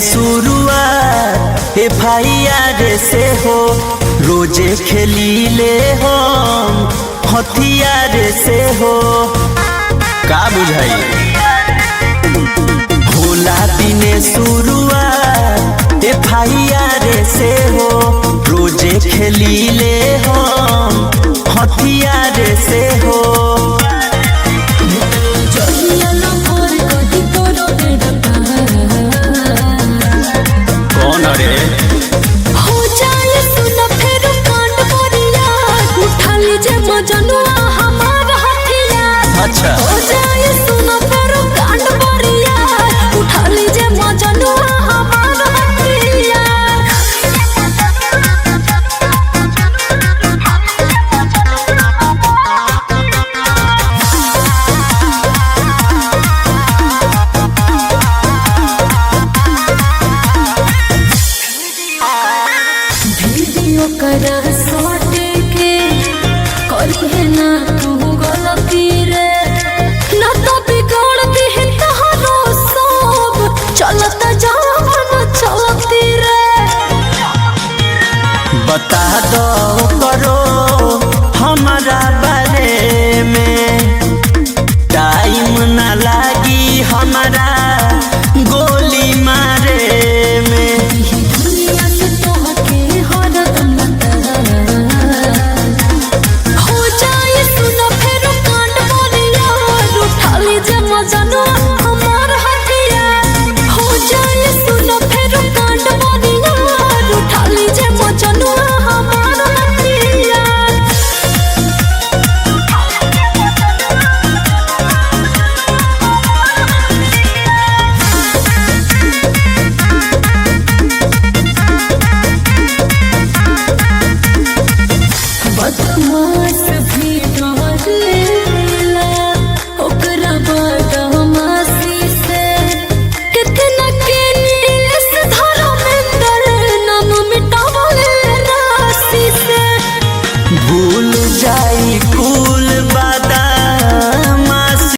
शुरुआत FIR से हो, रोजे खेली ले हम हथियार से हो। का बुझाई भोला दिने शुरुआत FIR से हो, रोजे खेली ले हम हथियार से हो। कौन अरे हो जाए सुन फिर कांड करिया, उठा लीजे मजनुआ हमारा हथियार। अच्छा हो जाए सुन फिर कांड करिया, उठा लीजे मजनुआ हमारा हथियार। वीडियो करा सोटे के करी है ना तू गलती रे, ना तो बिगड़ दी है तहारो सब, चलत जावन चलती रे। बता दो करो हमारा बारे में,